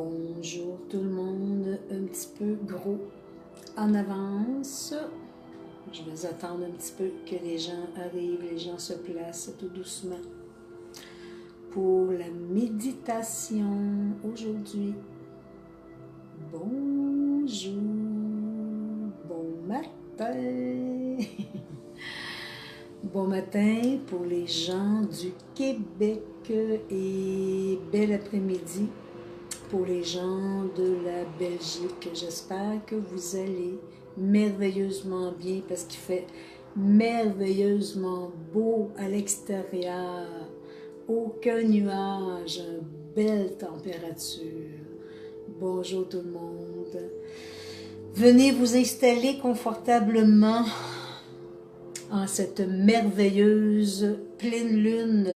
Bonjour tout le monde, un petit peu gros en avance. Je vais attendre un petit peu que les gens arrivent, les gens se placent tout doucement pour la méditation aujourd'hui. Bonjour, bon matin. Bon matin pour les gens du Québec et bel après-midi pour les gens de la Belgique. J'espère que vous allez merveilleusement bien parce qu'il fait merveilleusement beau à l'extérieur. Aucun nuage, une belle température. Bonjour tout le monde. Venez vous installer confortablement en cette merveilleuse pleine lune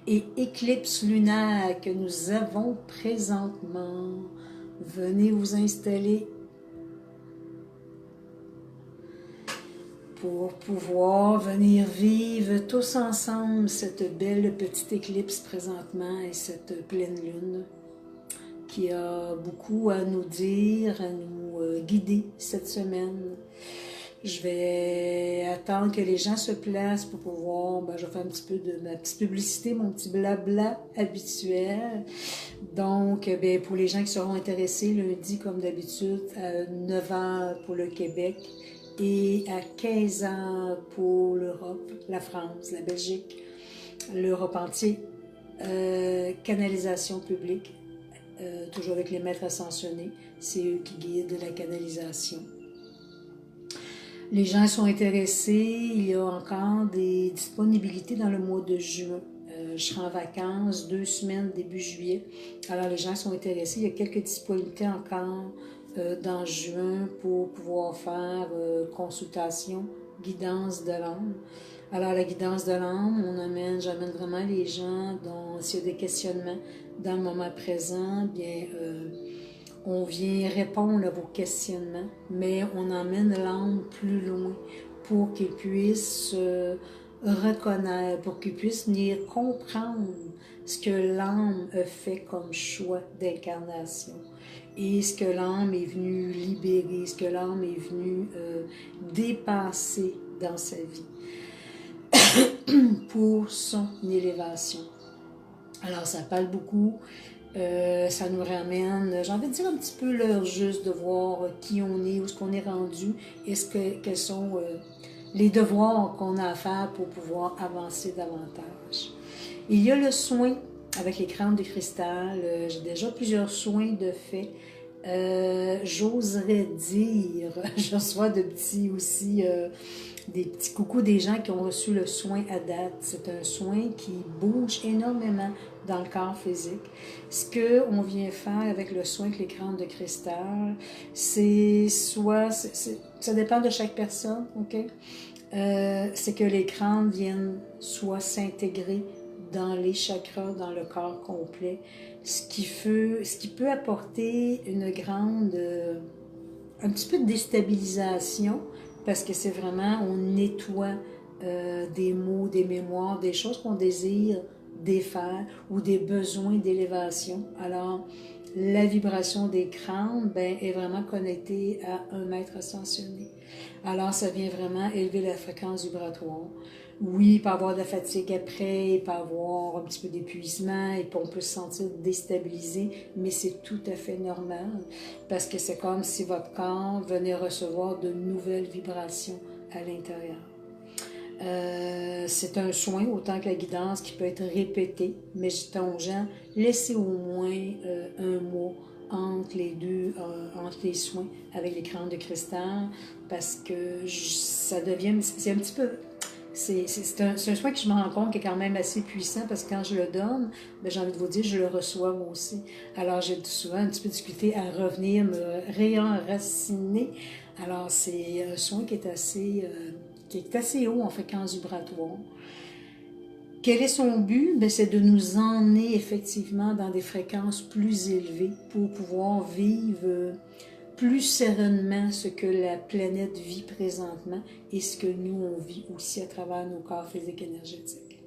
et éclipse lunaire que nous avons présentement. Venez vous installer pour pouvoir venir vivre tous ensemble cette belle petite éclipse présentement et cette pleine lune qui a beaucoup à nous dire, à nous guider cette semaine. Je vais attendre que les gens se placent pour pouvoir, je vais faire un petit peu de ma petite publicité, mon petit blabla habituel. Donc, pour les gens qui seront intéressés, lundi, comme d'habitude, à 9 h pour le Québec et à 15 h pour l'Europe, la France, la Belgique, l'Europe entière, canalisation publique, toujours avec les maîtres ascensionnés, c'est eux qui guident la canalisation. Les gens sont intéressés, il y a encore des disponibilités dans le mois de juin. Je serai en vacances 2 semaines début juillet. Alors les gens sont intéressés, il y a quelques disponibilités encore dans juin pour pouvoir faire consultation, guidance de l'âme. Alors la guidance de l'âme, j'amène vraiment les gens dont s'il y a des questionnements dans le moment présent, on vient répondre à vos questionnements, mais on emmène l'âme plus loin pour qu'il puisse reconnaître, pour qu'il puisse venir comprendre ce que l'âme a fait comme choix d'incarnation et ce que l'âme est venue libérer, ce que l'âme est venue dépasser dans sa vie pour son élévation. Alors ça parle beaucoup. Ça nous ramène, j'ai envie de dire un petit peu l'heure juste de voir qui on est, où est-ce qu'on est rendu, et quels sont les devoirs qu'on a à faire pour pouvoir avancer davantage. Il y a le soin avec les crânes de cristal, j'ai déjà plusieurs soins de fait. J'oserais dire, je reçois des petits coucous des gens qui ont reçu le soin à date. C'est un soin qui bouge énormément dans le corps physique. Ce qu'on vient faire avec le soin avec les crânes de cristal, ça dépend de chaque personne, ok? C'est que les crânes viennent soit s'intégrer dans les chakras, dans le corps complet, ce qui peut apporter un petit peu de déstabilisation, parce que c'est vraiment, on nettoie des mots, des mémoires, des choses qu'on désire défaire ou des besoins d'élévation. Alors, la vibration des crânes est vraiment connectée à un maître ascensionné. Alors, ça vient vraiment élever la fréquence vibratoire. Oui, il peut y avoir de la fatigue après, il peut y avoir un petit peu d'épuisement, et puis on peut se sentir déstabilisé, mais c'est tout à fait normal, parce que c'est comme si votre corps venait recevoir de nouvelles vibrations à l'intérieur. C'est un soin, autant que la guidance, qui peut être répété, mais je dis aux gens, laissez au moins un mois entre les deux, entre les soins avec les crânes de cristal, parce que ça devient, c'est un petit peu... C'est un soin que je me rends compte qui est quand même assez puissant, parce que quand je le donne, j'ai envie de vous dire, je le reçois moi aussi. Alors j'ai souvent un petit peu de difficulté à revenir me réenraciner. Alors c'est un soin qui est assez haut en fréquence vibratoire. Quel est son but? C'est de nous emmener effectivement dans des fréquences plus élevées pour pouvoir vivre plus sereinement ce que la planète vit présentement et ce que nous, on vit aussi à travers nos corps physiques énergétiques.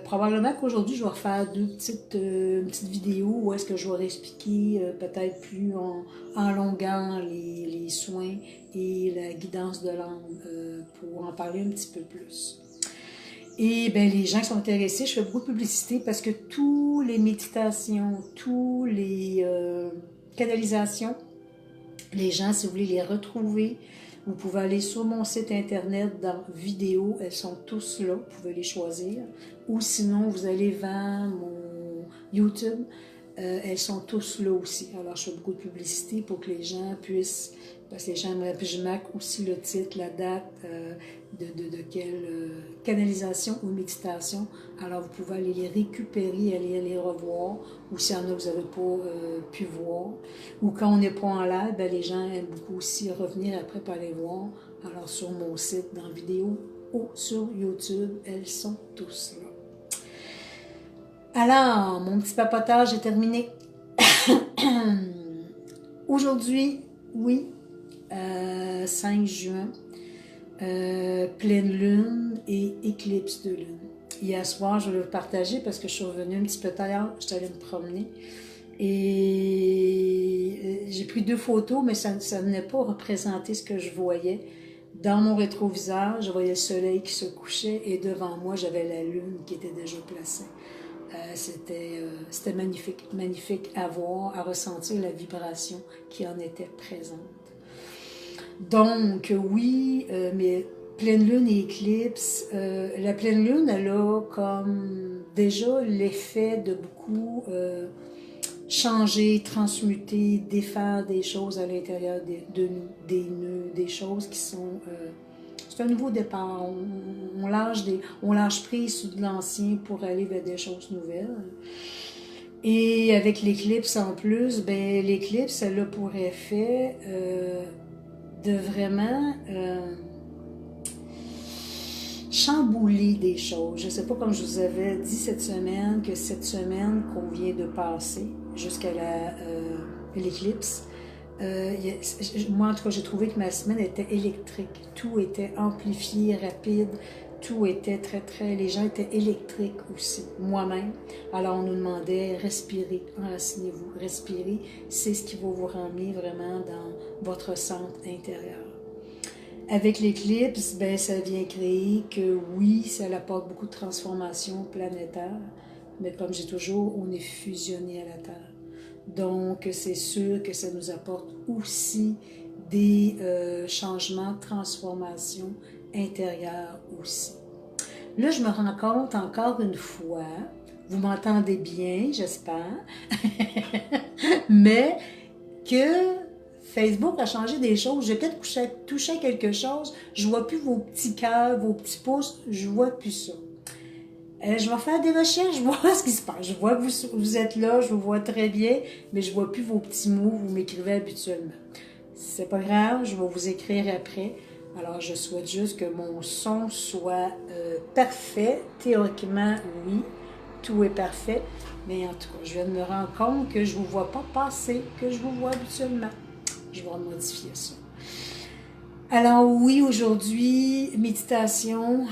Probablement qu'aujourd'hui, je vais refaire une petite vidéo où est-ce que je vais expliquer peut-être plus en longueur les soins et la guidance de l'âme pour en parler un petit peu plus. Et bien, les gens qui sont intéressés, je fais beaucoup de publicité parce que toutes les méditations, tous les canalisations, les gens, si vous voulez les retrouver, vous pouvez aller sur mon site internet dans vidéo, elles sont tous là, vous pouvez les choisir. Ou sinon, vous allez vers mon YouTube, elles sont tous là aussi. Alors, je fais beaucoup de publicité pour que les gens puissent, parce que les gens aimeraient, puis je marque aussi le titre, la date, de quelle canalisation ou méditation. Alors, vous pouvez aller les récupérer, aller les revoir, ou s'il y en a que vous n'avez pas pu voir. Ou quand on n'est pas en live, ben, les gens aiment beaucoup aussi revenir après pour aller voir. Alors, sur mon site, dans vidéo ou sur YouTube, elles sont tous là. Alors, mon petit papotage est terminé. Aujourd'hui, oui, 5 juin, pleine lune et éclicse de lune. Hier soir, je vais le partager parce que je suis revenue un petit peu tard, je suis allée me promener. Et j'ai pris 2 photos, mais ça ne venait pas représenter ce que je voyais. Dans mon rétroviseur, je voyais le soleil qui se couchait et devant moi, j'avais la lune qui était déjà placée. C'était magnifique, magnifique à voir, à ressentir la vibration qui en était présente. Donc, oui, mais pleine lune et éclipse, la pleine lune, elle a comme déjà l'effet de beaucoup changer, transmuter, défaire des choses à l'intérieur de nous, des nœuds, des choses qui sont... c'est un nouveau départ. On lâche prise sur de l'ancien pour aller vers des choses nouvelles. Et avec l'éclipse en plus, ben l'éclipse, elle a pour effet de vraiment chambouler des choses. Je ne sais pas, comme je vous avais dit cette semaine, que cette semaine qu'on vient de passer jusqu'à l'éclipse, moi, en tout cas, j'ai trouvé que ma semaine était électrique. Tout était amplifié, rapide. Tout était très, très... Les gens étaient électriques aussi, moi-même. Alors, on nous demandait, respirez, enracinez-vous. Respirez, c'est ce qui va vous ramener vraiment dans votre centre intérieur. Avec l'éclipse, ben, ça vient créer que oui, ça apporte beaucoup de transformations planétaires, mais comme j'ai toujours, on est fusionné à la Terre. Donc, c'est sûr que ça nous apporte aussi des changements, transformations intérieures aussi. Là, je me rends compte encore une fois, vous m'entendez bien, j'espère, mais que Facebook a changé des choses. J'ai peut-être touché quelque chose, je vois plus vos petits cœurs, vos petits pouces, je vois plus ça. Je vais faire des recherches, je vois ce qui se passe. Je vois que vous êtes là, je vous vois très bien, mais je ne vois plus vos petits mots, vous m'écrivez habituellement. C'est pas grave, je vais vous écrire après. Alors, je souhaite juste que mon son soit parfait. Théoriquement, oui, tout est parfait. Mais en tout cas, je viens de me rendre compte que je ne vous vois pas passer, que je vous vois habituellement. Je vais modifier ça. Alors oui, aujourd'hui, méditation,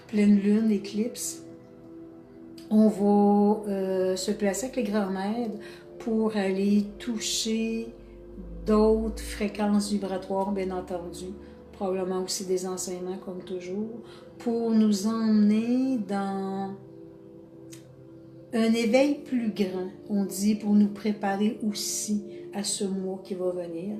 pleine lune, éclipse. On va se placer avec les grands-mères pour aller toucher d'autres fréquences vibratoires, bien entendu. Probablement aussi des enseignements, comme toujours, pour nous emmener dans un éveil plus grand, on dit, pour nous préparer aussi à ce mois qui va venir.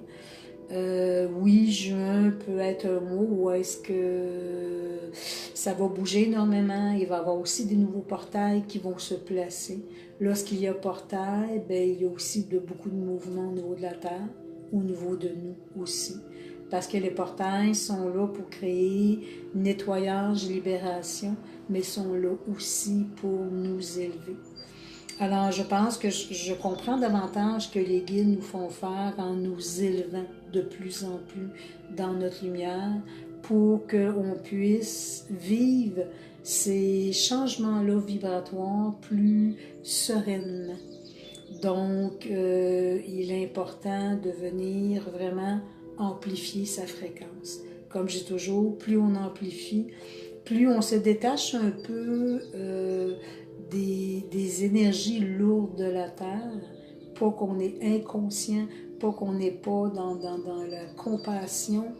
Oui, juin peut être un mois où est-ce que ça va bouger énormément. Il va y avoir aussi des nouveaux portails qui vont se placer. Lorsqu'il y a portail, ben, il y a aussi beaucoup de mouvements au niveau de la Terre, au niveau de nous aussi. Parce que les portails sont là pour créer nettoyage, libération, mais sont là aussi pour nous élever. Alors, je pense que je comprends davantage que les guides nous font faire en nous élevant de plus en plus dans notre lumière pour qu'on puisse vivre ces changements-là vibratoires plus sereinement. Donc, il est important de venir vraiment amplifier sa fréquence. Comme je dis toujours, plus on amplifie, plus on se détache un peu les énergies lourdes de la Terre, pas qu'on est inconscient, pas qu'on n'est pas dans la compassion.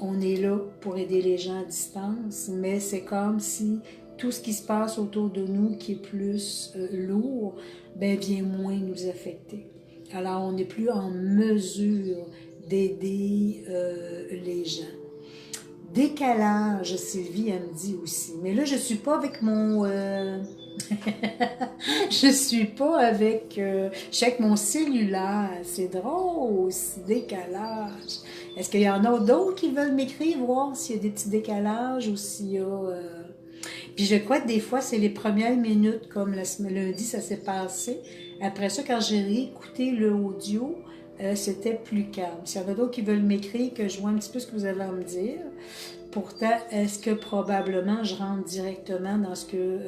On est là pour aider les gens à distance, mais c'est comme si tout ce qui se passe autour de nous qui est plus lourd, ben vient moins nous affecter. Alors, on n'est plus en mesure d'aider les gens. Décalage, Sylvie, elle me dit aussi. Mais là, je suis pas avec mon... je suis pas avec... je suis avec mon cellulaire. C'est drôle, ce décalage. Est-ce qu'il y en a d'autres qui veulent m'écrire, voir s'il y a des petits décalages ou s'il y a... Puis je crois que des fois, c'est les premières minutes, comme lundi, ça s'est passé. Après ça, quand j'ai réécouté le audio, c'était plus calme. S'il y en a d'autres qui veulent m'écrire, que je vois un petit peu ce que vous avez à me dire. Pourtant, est-ce que probablement je rentre directement dans ce que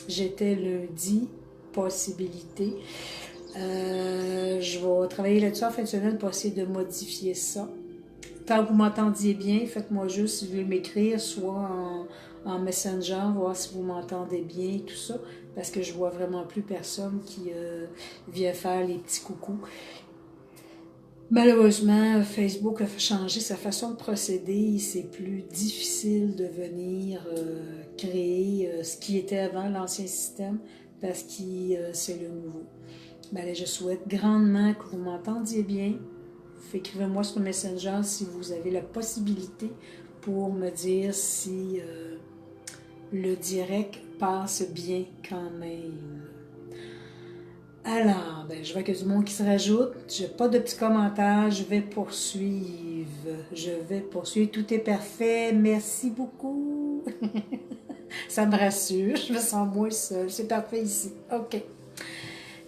j'étais lundi? Possibilité. Je vais travailler là-dessus en fin de semaine pour essayer de modifier ça. Tant que vous m'entendiez bien, faites-moi juste si vous voulez m'écrire, soit en Messenger, voir si vous m'entendez bien, tout ça, parce que je vois vraiment plus personne qui vient faire les petits coucous. Malheureusement, Facebook a changé sa façon de procéder. C'est plus difficile de venir créer ce qui était avant l'ancien système parce que c'est le nouveau. Ben, je souhaite grandement que vous m'entendiez bien. Écrivez-moi sur Messenger si vous avez la possibilité pour me dire si le direct passe bien quand même. Alors, ben, je vois qu'il y a du monde qui se rajoute. Je n'ai pas de petits commentaires. Je vais poursuivre. Tout est parfait. Merci beaucoup. Ça me rassure. Je me sens moins seule. C'est parfait ici. OK.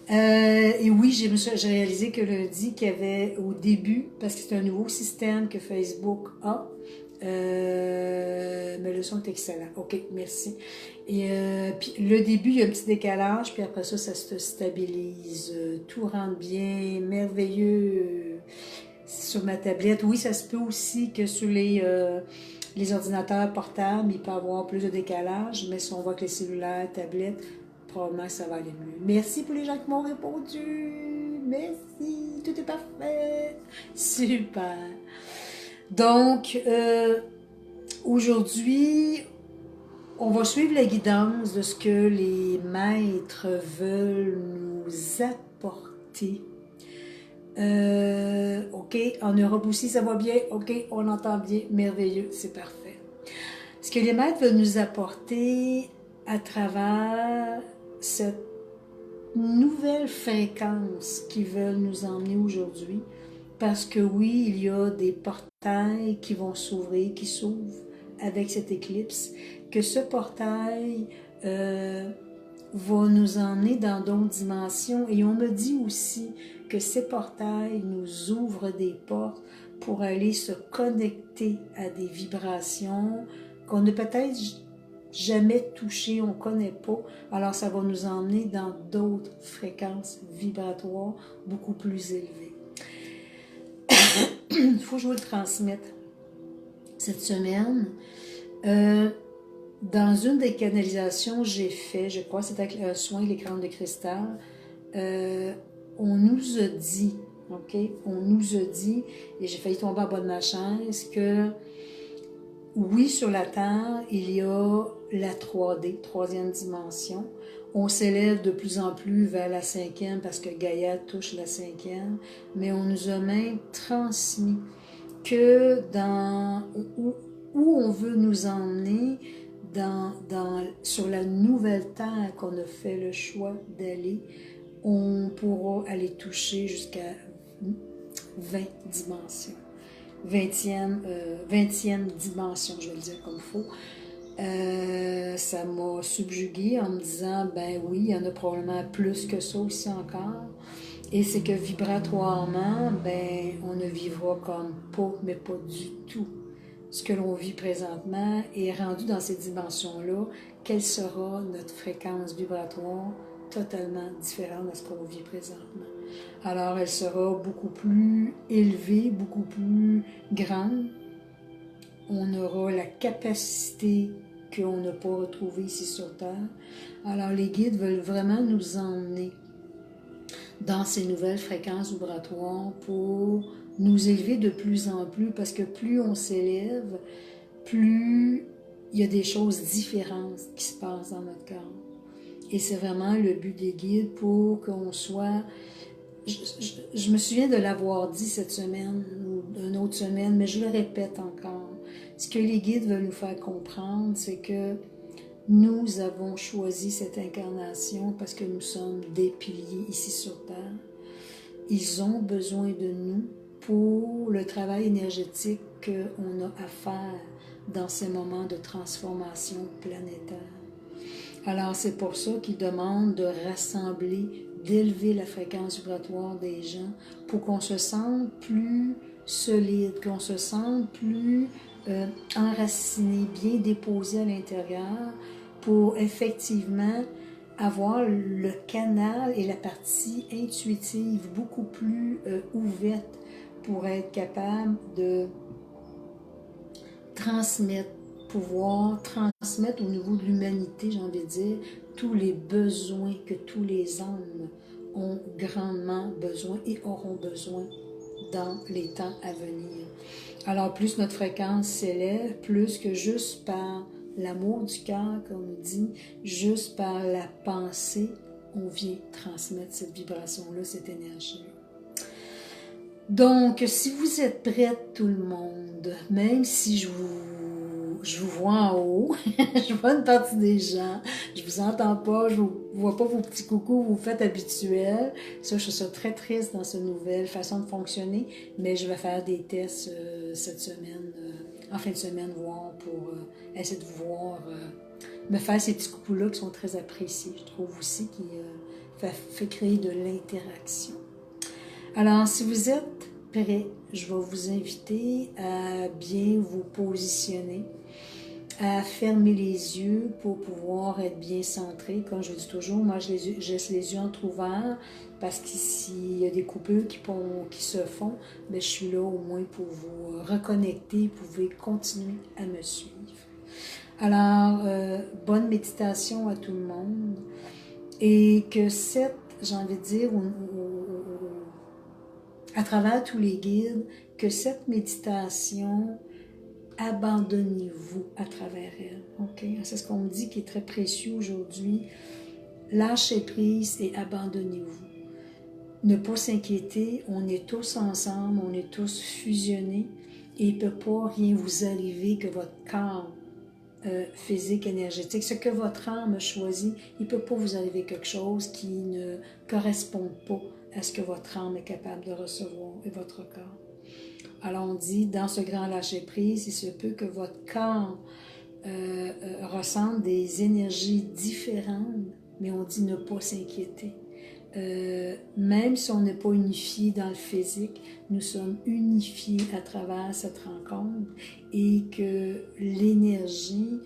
Et oui, j'ai réalisé que lundi, qu'il y avait au début, parce que c'est un nouveau système que Facebook a, mais le son est excellent. OK, merci. Et puis le début, il y a un petit décalage, puis après ça, ça se stabilise. Tout rentre bien, merveilleux sur ma tablette. Oui, ça se peut aussi que sur les ordinateurs portables, il peut y avoir plus de décalage, mais si on voit que les cellulaires, tablettes, probablement ça va aller mieux. Merci pour les gens qui m'ont répondu. Merci, tout est parfait. Super. Donc, aujourd'hui, on va suivre la guidance de ce que les maîtres veulent nous apporter. OK, en Europe aussi, ça va bien. OK, on entend bien. Merveilleux, c'est parfait. Ce que les maîtres veulent nous apporter à travers cette nouvelle fréquence qu'ils veulent nous emmener aujourd'hui, parce que oui, il y a des portails qui vont s'ouvrir, qui s'ouvrent avec cette éclipse, que ce portail va nous emmener dans d'autres dimensions. Et on me dit aussi que ces portails nous ouvrent des portes pour aller se connecter à des vibrations qu'on n'a peut-être jamais touchées, on ne connaît pas. Alors ça va nous emmener dans d'autres fréquences vibratoires beaucoup plus élevées. Il faut que je vous le transmette cette semaine. Dans une des canalisations que j'ai fait, je crois que c'était avec un soin de l'écran de cristal, on nous a dit, OK, on nous a dit, et j'ai failli tomber en bas de ma chaise, que oui, sur la Terre, il y a la 3D, troisième dimension. On s'élève de plus en plus vers la cinquième parce que Gaïa touche la cinquième, mais on nous a même transmis que où on veut nous emmener sur la nouvelle Terre qu'on a fait le choix d'aller, on pourra aller toucher jusqu'à 20 dimensions. 20e dimension, je vais le dire comme il faut. Ça m'a subjuguée en me disant, ben oui, il y en a probablement plus que ça aussi encore. Et c'est que vibratoirement, ben on ne vivra comme pas, mais pas du tout. Ce que l'on vit présentement est rendu dans ces dimensions-là. Quelle sera notre fréquence vibratoire totalement différente de ce qu'on vit présentement? Alors, elle sera beaucoup plus élevée, beaucoup plus grande. On aura la capacité qu'on n'a pas retrouvées ici sur Terre. Alors les guides veulent vraiment nous emmener dans ces nouvelles fréquences vibratoires pour nous élever de plus en plus, parce que plus on s'élève, plus il y a des choses différentes qui se passent dans notre corps. Et c'est vraiment le but des guides pour qu'on soit... Je me souviens de l'avoir dit cette semaine ou une autre semaine, mais je le répète encore. Ce que les guides veulent nous faire comprendre, c'est que nous avons choisi cette incarnation parce que nous sommes des piliers ici sur Terre. Ils ont besoin de nous pour le travail énergétique qu'on a à faire dans ces moments de transformation planétaire. Alors c'est pour ça qu'ils demandent de rassembler, d'élever la fréquence vibratoire des gens pour qu'on se sente plus solide, qu'on se sente plus enraciné, bien déposé à l'intérieur pour effectivement avoir le canal et la partie intuitive beaucoup plus ouverte pour être capable de transmettre, pouvoir transmettre au niveau de l'humanité, j'ai envie de dire, tous les besoins que tous les hommes ont grandement besoin et auront besoin dans les temps à venir. Alors plus notre fréquence s'élève, plus que juste par l'amour du cœur, comme on dit, juste par la pensée, on vient transmettre cette vibration-là, cette énergie-là. Donc, si vous êtes prêts, tout le monde, même si je vous vois en haut, je vois une partie des gens, je vous entends pas, je vous vois pas vos petits coucous, vous faites habituels. Ça, je trouve ça très triste dans cette nouvelle façon de fonctionner, mais je vais faire des tests cette semaine, en fin de semaine, voir pour essayer de voir, me faire ces petits coucous-là qui sont très appréciés, je trouve aussi, qui fait créer de l'interaction. Alors, si vous êtes prêts, je vais vous inviter à bien vous positionner, à fermer les yeux pour pouvoir être bien centré. Comme je dis toujours, moi, je laisse les yeux entrouverts parce qu'ici, il y a des coupures qui se font, mais je suis là au moins pour vous reconnecter. Vous pouvez continuer à me suivre. Alors, bonne méditation à tout le monde et que cette, j'ai envie de dire, à travers tous les guides, que cette méditation, abandonnez-vous à travers elle. Okay? C'est ce qu'on me dit qui est très précieux aujourd'hui. Lâchez prise et abandonnez-vous. Ne pas s'inquiéter, on est tous ensemble, on est tous fusionnés et il ne peut pas rien vous arriver que votre corps physique, énergétique, ce que votre âme a choisi, il ne peut pas vous arriver quelque chose qui ne correspond pas à ce que votre âme est capable de recevoir et votre corps. Alors on dit, dans ce grand lâcher-prise, il se peut que votre corps ressente des énergies différentes, mais on dit ne pas s'inquiéter. Même si on n'est pas unifié dans le physique, nous sommes unifiés à travers cette rencontre et que l'énergie,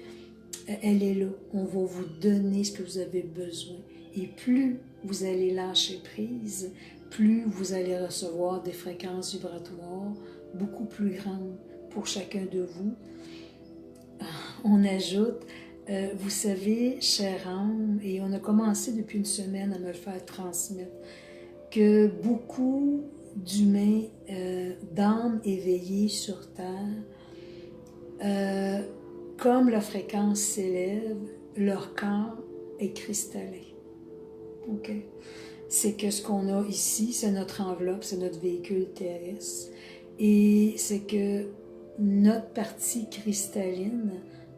elle est là. On va vous donner ce que vous avez besoin. Et plus vous allez lâcher prise, plus vous allez recevoir des fréquences vibratoires beaucoup plus grandes pour chacun de vous. On ajoute, vous savez, chère âme, et on a commencé depuis une semaine à me le faire transmettre, que beaucoup d'humains, d'âmes éveillées sur Terre, comme la fréquence s'élève, leur corps est cristallin. OK? C'est que ce qu'on a ici, c'est notre enveloppe, c'est notre véhicule terrestre. Et c'est que notre partie cristalline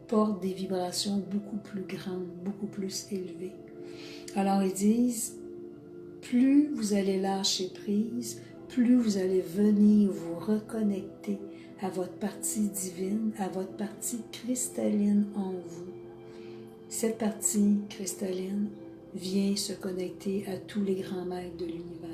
porte des vibrations beaucoup plus grandes, beaucoup plus élevées. Alors ils disent, plus vous allez lâcher prise, plus vous allez venir vous reconnecter à votre partie divine, à votre partie cristalline en vous. Cette partie cristalline vient se connecter à tous les grands maîtres de l'univers.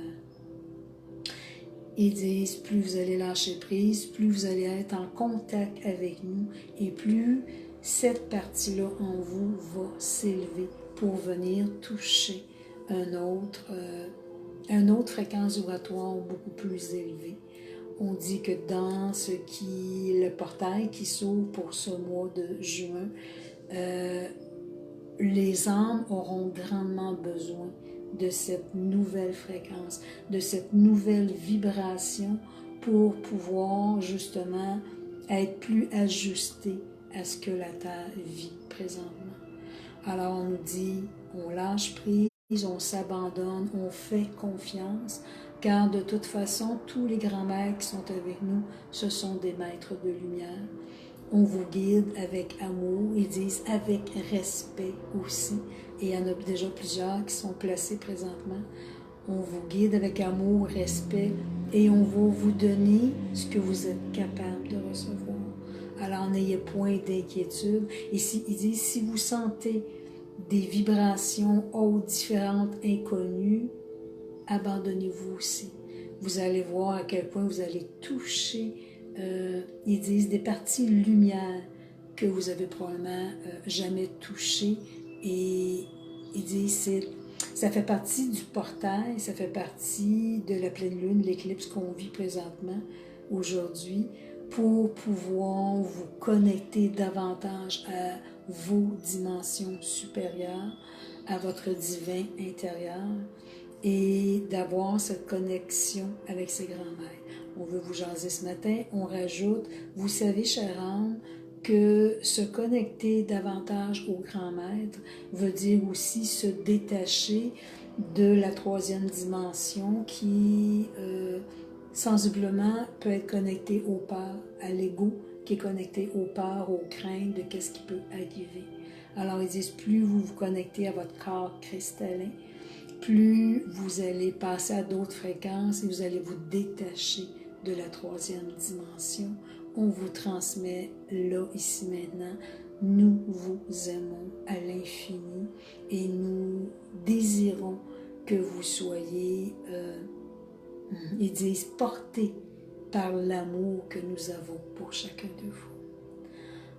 Ils disent, plus vous allez lâcher prise, plus vous allez être en contact avec nous et plus cette partie-là en vous va s'élever pour venir toucher une autre fréquence vibratoire beaucoup plus élevée. On dit que dans le portail qui s'ouvre pour ce mois de juin, les âmes auront grandement besoin de cette nouvelle fréquence, de cette nouvelle vibration pour pouvoir justement être plus ajustés à ce que la Terre vit présentement. Alors on nous dit, on lâche prise, on s'abandonne, on fait confiance, car de toute façon, tous les grands maîtres qui sont avec nous, ce sont des maîtres de lumière. On vous guide avec amour, ils disent avec respect aussi, et il y en a déjà plusieurs qui sont placés présentement. On vous guide avec amour, respect, et on va vous donner ce que vous êtes capable de recevoir. Alors n'ayez point d'inquiétude. Et ils disent, si vous sentez des vibrations hautes, différentes, inconnues, abandonnez-vous aussi. Vous allez voir à quel point vous allez toucher, ils disent, des parties lumière que vous avez probablement jamais touchées. Et ils disent, ça fait partie du portail, ça fait partie de la pleine lune, l'éclipse qu'on vit présentement, aujourd'hui, pour pouvoir vous connecter davantage à vos dimensions supérieures, à votre divin intérieur, et d'avoir cette connexion avec ces grands maîtres. On veut vous jaser ce matin, on rajoute, vous savez, chère âme, que se connecter davantage au grand maître veut dire aussi se détacher de la troisième dimension qui, sensiblement, peut être connectée aux peurs, à l'ego, qui est connecté aux peurs, aux craintes de qu'est-ce qui peut arriver. Alors ils disent, plus vous vous connectez à votre corps cristallin, plus vous allez passer à d'autres fréquences et vous allez vous détacher de la troisième dimension. On vous transmet là, ici, maintenant. Nous vous aimons à l'infini et nous désirons que vous soyez, ils disent, portés par l'amour que nous avons pour chacun de vous.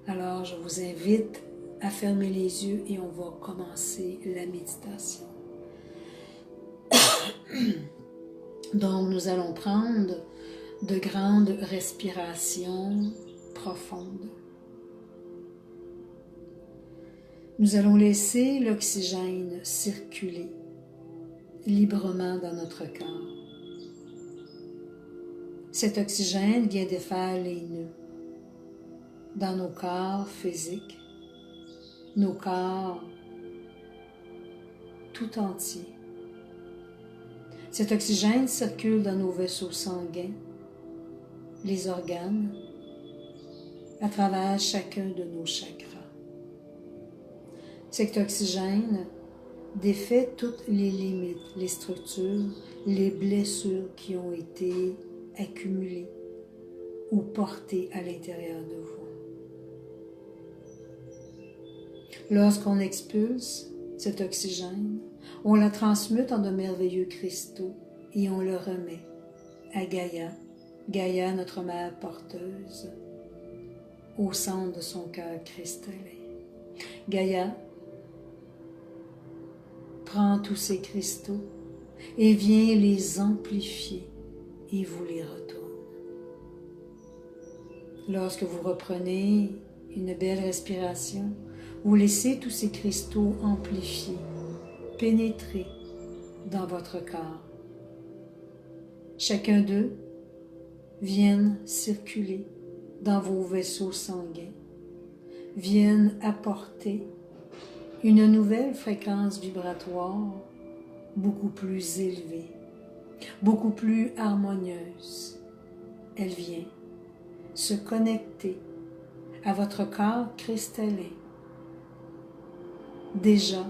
Alors, je vous invite à fermer les yeux et on va commencer la méditation. Donc, nous allons prendre de grandes respirations profondes. Nous allons laisser l'oxygène circuler librement dans notre corps. Cet oxygène vient défaire les nœuds dans nos corps physiques, nos corps tout entiers. Cet oxygène circule dans nos vaisseaux sanguins, les organes, à travers chacun de nos chakras. Cet oxygène défait toutes les limites, les structures, les blessures qui ont été accumulées ou portées à l'intérieur de vous. Lorsqu'on expulse cet oxygène, on le transmute en de merveilleux cristaux et on le remet à Gaïa, Gaïa, notre mère porteuse, au centre de son cœur cristallin. Gaïa prend tous ces cristaux et vient les amplifier et vous les retourne. Lorsque vous reprenez une belle respiration, vous laissez tous ces cristaux amplifier, pénétrer dans votre corps. Chacun d'eux viennent circuler dans vos vaisseaux sanguins, viennent apporter une nouvelle fréquence vibratoire beaucoup plus élevée, beaucoup plus harmonieuse. Elle vient se connecter à votre corps cristallin, déjà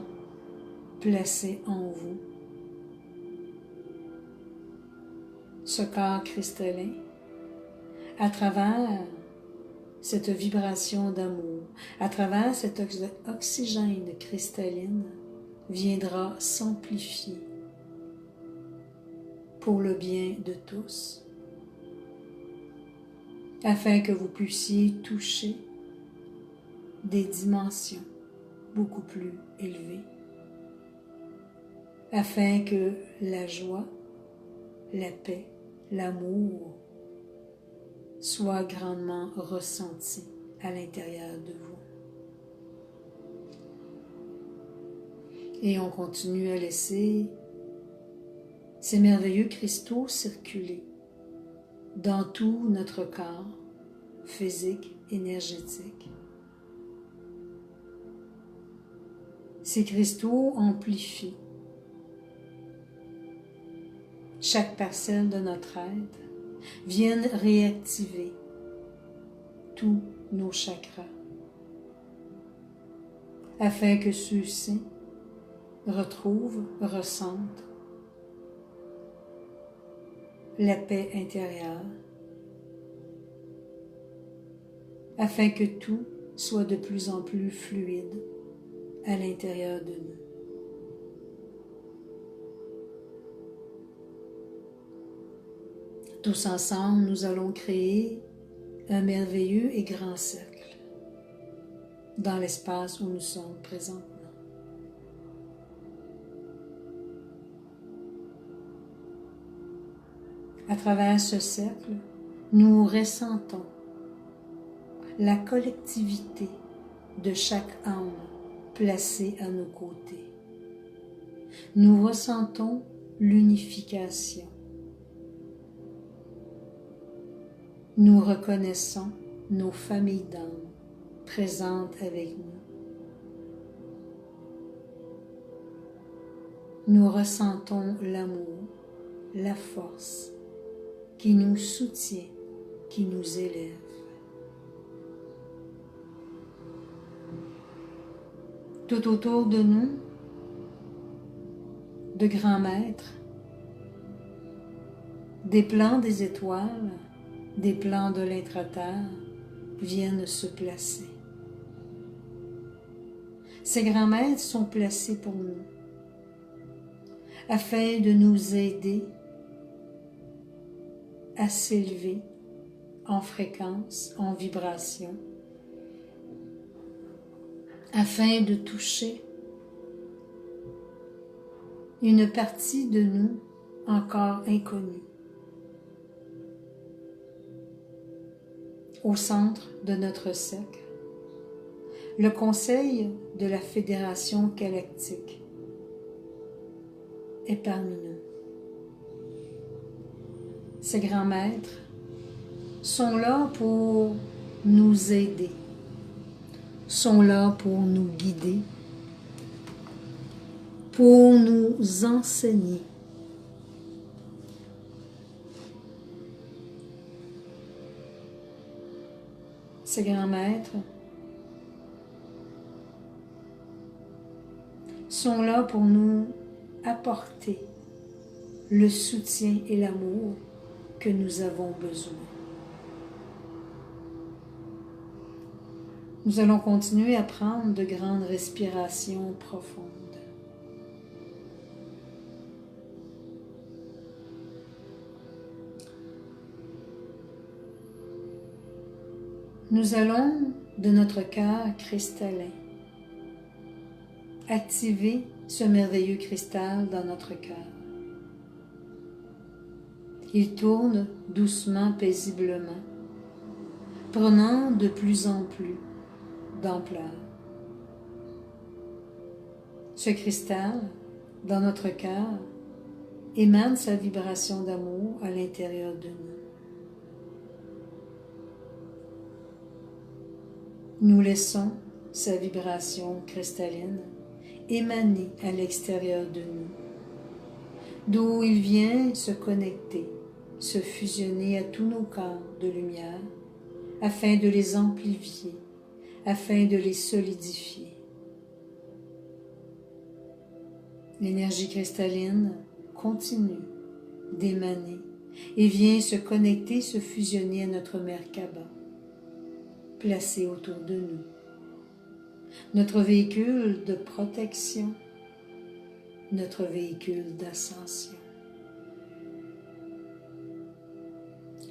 placé en vous. Ce corps cristallin, à travers cette vibration d'amour, à travers cet oxygène cristalline, viendra s'amplifier pour le bien de tous, afin que vous puissiez toucher des dimensions beaucoup plus élevées, afin que la joie, la paix, l'amour soit grandement ressenti à l'intérieur de vous. Et on continue à laisser ces merveilleux cristaux circuler dans tout notre corps physique, énergétique. Ces cristaux amplifient chaque parcelle de notre être, viennent réactiver tous nos chakras afin que ceux-ci retrouvent, ressentent la paix intérieure, afin que tout soit de plus en plus fluide à l'intérieur de nous. Tous ensemble, nous allons créer un merveilleux et grand cercle dans l'espace où nous sommes présentement. À travers ce cercle, nous ressentons la collectivité de chaque âme placée à nos côtés. Nous ressentons l'unification. Nous reconnaissons nos familles d'âmes présentes avec nous. Nous ressentons l'amour, la force qui nous soutient, qui nous élève. Tout autour de nous, de grands maîtres, des plans des étoiles, des plans de l'intra-terre viennent se placer. Ces grands maîtres sont placés pour nous, afin de nous aider à s'élever en fréquence, en vibration, afin de toucher une partie de nous encore inconnue. Au centre de notre cercle, le Conseil de la Fédération galactique est parmi nous. Ces grands maîtres sont là pour nous aider, sont là pour nous guider, pour nous enseigner. Ces grands maîtres sont là pour nous apporter le soutien et l'amour que nous avons besoin. Nous allons continuer à prendre de grandes respirations profondes. Nous allons, de notre cœur cristallin, activer ce merveilleux cristal dans notre cœur. Il tourne doucement, paisiblement, prenant de plus en plus d'ampleur. Ce cristal, dans notre cœur, émane sa vibration d'amour à l'intérieur de nous. Nous laissons sa vibration cristalline émaner à l'extérieur de nous, d'où il vient se connecter, se fusionner à tous nos corps de lumière, afin de les amplifier, afin de les solidifier. L'énergie cristalline continue d'émaner et vient se connecter, se fusionner à notre Merkaba, placé autour de nous. Notre véhicule de protection, notre véhicule d'ascension.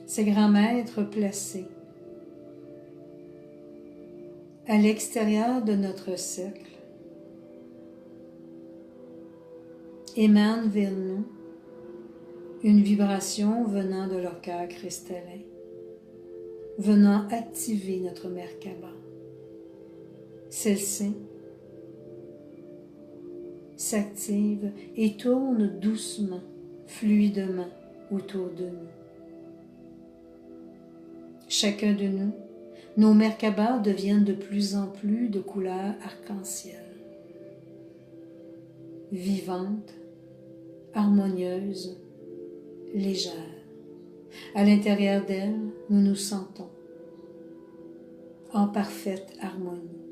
Ces grands maîtres placés à l'extérieur de notre cercle émanent vers nous une vibration venant de leur cœur cristallin, venant activer notre Merkaba. Celle-ci s'active et tourne doucement, fluidement autour de nous. Chacun de nous, nos Merkabas deviennent de plus en plus de couleur arc-en-ciel, vivantes, harmonieuses, légères. À l'intérieur d'elles, nous nous sentons en parfaite harmonie.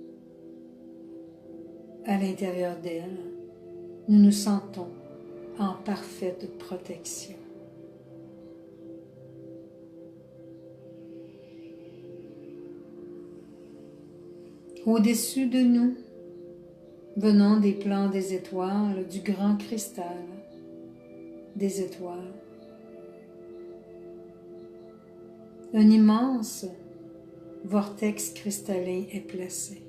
À l'intérieur d'elles, nous nous sentons en parfaite protection. Au-dessus de nous, venant des plans des étoiles, du grand cristal des étoiles, un immense vortex cristallin est placé.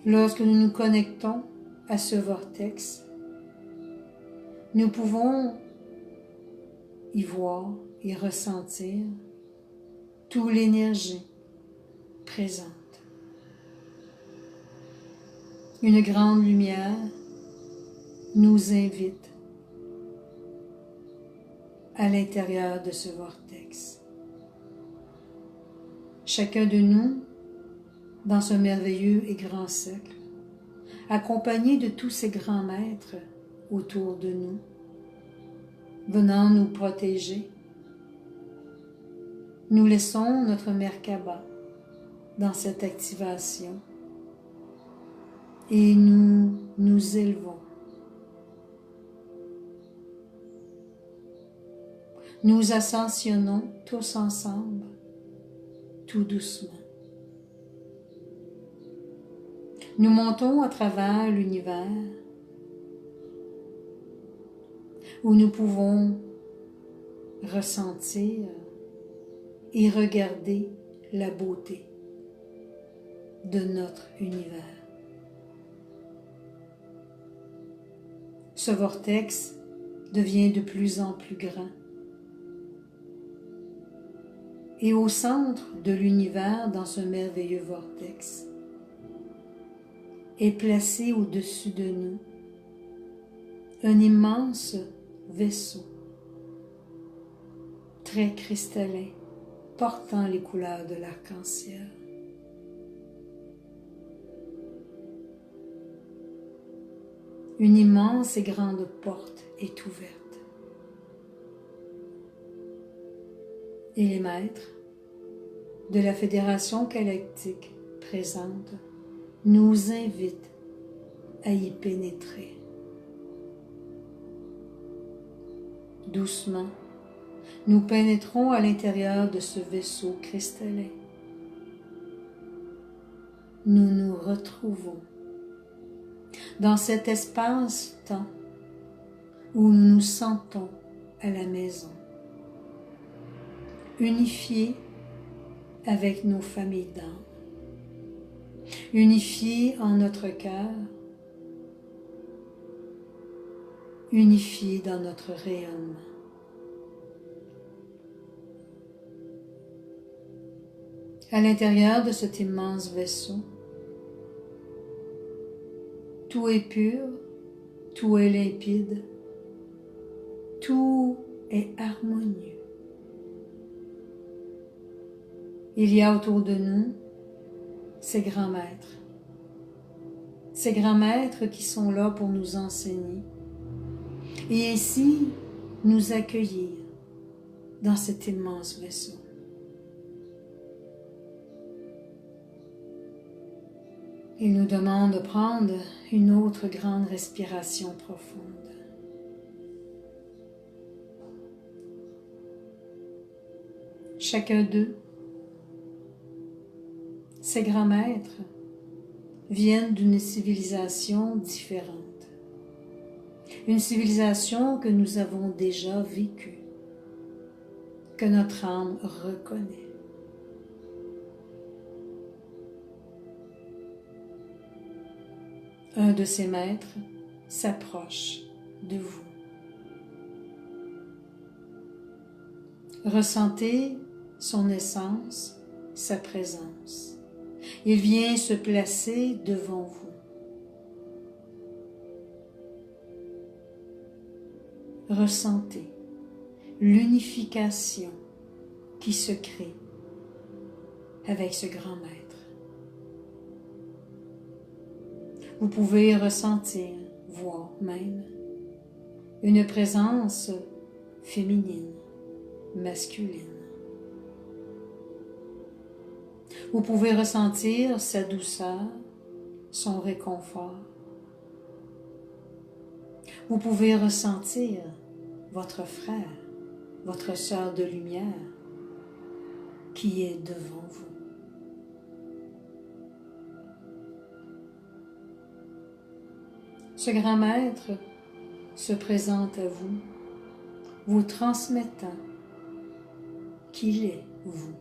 Lorsque nous nous connectons à ce vortex, nous pouvons y voir et ressentir toute l'énergie présente. Une grande lumière nous invite à l'intérieur de ce vortex. Chacun de nous, dans ce merveilleux et grand cercle, accompagné de tous ces grands maîtres autour de nous, venant nous protéger, nous laissons notre Merkaba dans cette activation et nous nous élevons. Nous ascensionnons tous ensemble, tout doucement. Nous montons à travers l'univers où nous pouvons ressentir et regarder la beauté de notre univers. Ce vortex devient de plus en plus grand. Et au centre de l'univers, dans ce merveilleux vortex, est placé au-dessus de nous un immense vaisseau, très cristallin, portant les couleurs de l'arc-en-ciel. Une immense et grande porte est ouverte. Et les maîtres de la Fédération galactique présente nous invitent à y pénétrer. Doucement, nous pénétrons à l'intérieur de ce vaisseau cristallin. Nous nous retrouvons dans cet espace-temps où nous nous sentons à la maison, unifiés avec nos familles d'âme, unifiés en notre cœur, unifiés dans notre rayonnement. À l'intérieur de cet immense vaisseau, tout est pur, tout est limpide, tout est harmonieux. Il y a autour de nous ces grands maîtres qui sont là pour nous enseigner et ainsi nous accueillir dans cet immense vaisseau. Il nous demande de prendre une autre grande respiration profonde. Chacun d'eux, ces grands maîtres, viennent d'une civilisation différente. Une civilisation que nous avons déjà vécue, que notre âme reconnaît. Un de ces maîtres s'approche de vous. Ressentez son essence, sa présence. Il vient se placer devant vous. Ressentez l'unification qui se crée avec ce grand maître. Vous pouvez ressentir, voir même, une présence féminine, masculine. Vous pouvez ressentir sa douceur, son réconfort. Vous pouvez ressentir votre frère, votre sœur de lumière qui est devant vous. Ce grand maître se présente à vous, vous transmettant qu'il est vous.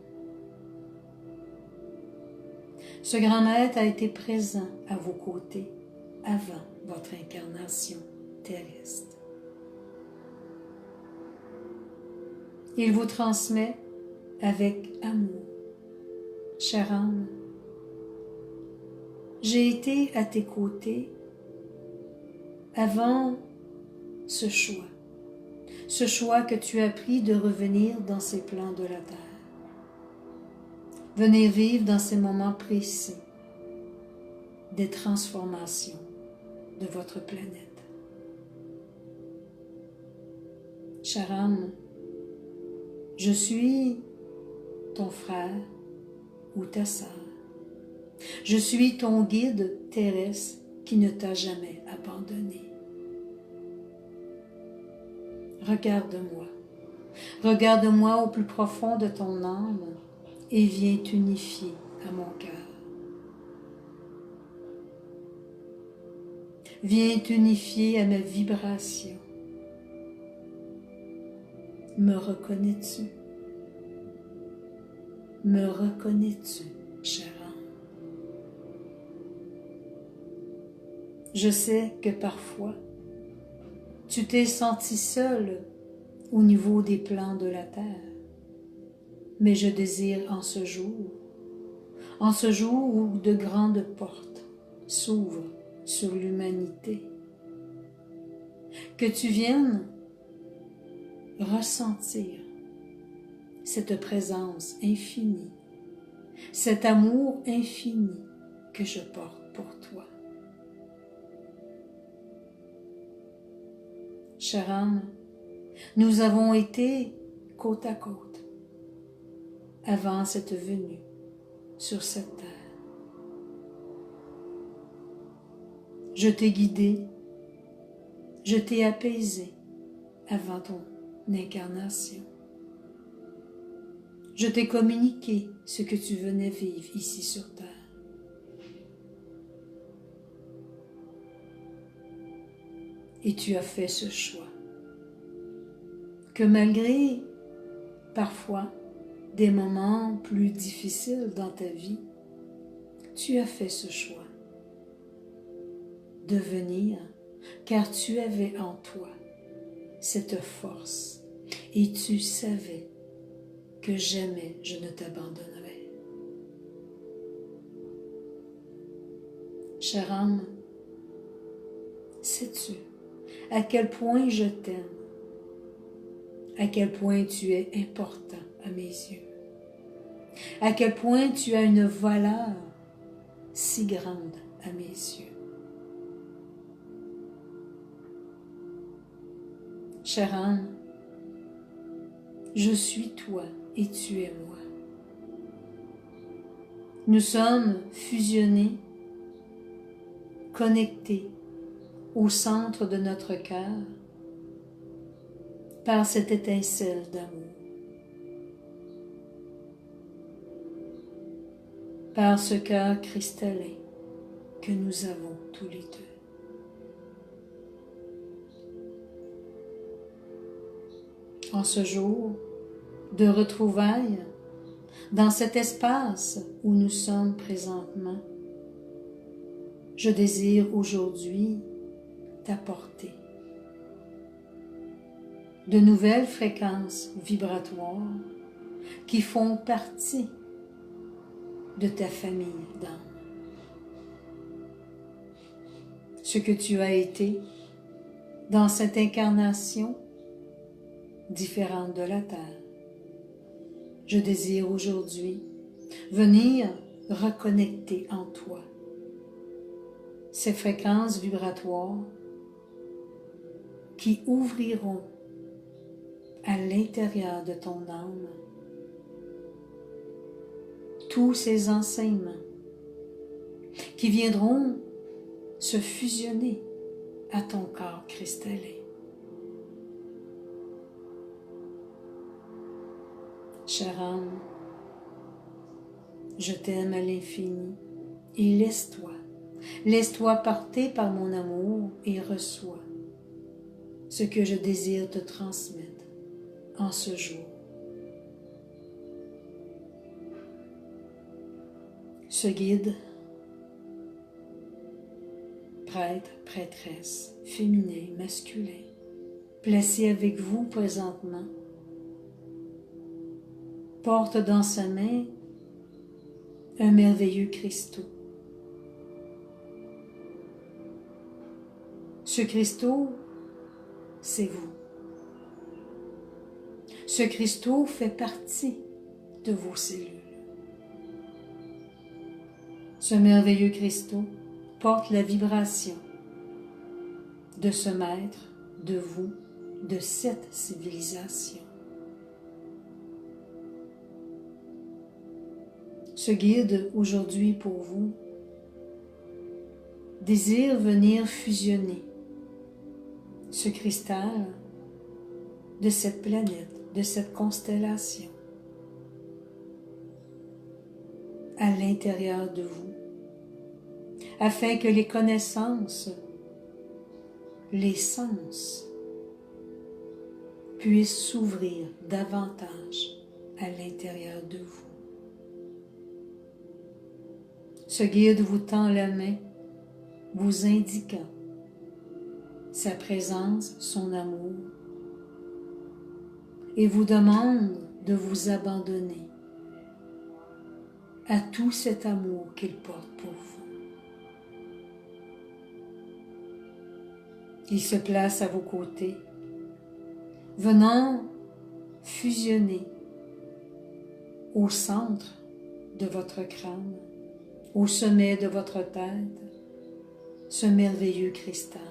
Ce grand maître a été présent à vos côtés avant votre incarnation terrestre. Il vous transmet avec amour. Chère âme, j'ai été à tes côtés avant ce choix que tu as pris de revenir dans ces plans de la terre. Venez vivre dans ces moments précis des transformations de votre planète. Chère âme, je suis ton frère ou ta sœur. Je suis ton guide terrestre qui ne t'a jamais abandonné. Regarde-moi. Regarde-moi au plus profond de ton âme et viens t'unifier à mon cœur. Viens t'unifier à ma vibration. Me reconnais-tu? Me reconnais-tu, chère âme? Je sais que parfois, tu t'es senti seul au niveau des plans de la terre, mais je désire en ce jour où de grandes portes s'ouvrent sur l'humanité, que tu viennes ressentir cette présence infinie, cet amour infini que je porte pour toi. Chère âme, nous avons été côte à côte avant cette venue sur cette terre. Je t'ai guidé, je t'ai apaisé avant ton incarnation. Je t'ai communiqué ce que tu venais vivre ici sur terre. Et tu as fait ce choix. Que malgré parfois des moments plus difficiles dans ta vie, tu as fait ce choix de venir car tu avais en toi cette force et tu savais que jamais je ne t'abandonnerai. Chère âme, sais-tu à quel point je t'aime, à quel point tu es important à mes yeux, à quel point tu as une valeur si grande à mes yeux. Chère âme, je suis toi et tu es moi. Nous sommes fusionnés, connectés au centre de notre cœur par cette étincelle d'amour, par ce cœur cristallin que nous avons tous les deux. En ce jour de retrouvailles, dans cet espace où nous sommes présentement, je désire aujourd'hui t'apporter de nouvelles fréquences vibratoires qui font partie de ta famille d'âme. Ce que tu as été dans cette incarnation différente de la Terre. Je désire aujourd'hui venir reconnecter en toi ces fréquences vibratoires qui ouvriront à l'intérieur de ton âme tous ces enseignements qui viendront se fusionner à ton corps cristallin. Chère âme, je t'aime à l'infini et laisse-toi porter par mon amour et reçois ce que je désire te transmettre en ce jour. Ce guide, prêtre, prêtresse, féminin, masculin, placé avec vous présentement, porte dans sa main un merveilleux cristaux. Ce cristaux, c'est vous. Ce cristaux fait partie de vos cellules. Ce merveilleux cristaux porte la vibration de ce maître, de vous, de cette civilisation. Ce guide aujourd'hui pour vous désire venir fusionner ce cristal de cette planète, de cette constellation à l'intérieur de vous, afin que les connaissances, les sens puissent s'ouvrir davantage à l'intérieur de vous. Ce guide vous tend la main, vous indiquant sa présence, son amour, et vous demande de vous abandonner à tout cet amour qu'il porte pour vous. Il se place à vos côtés, venant fusionner au centre de votre crâne, au sommet de votre tête, ce merveilleux cristal.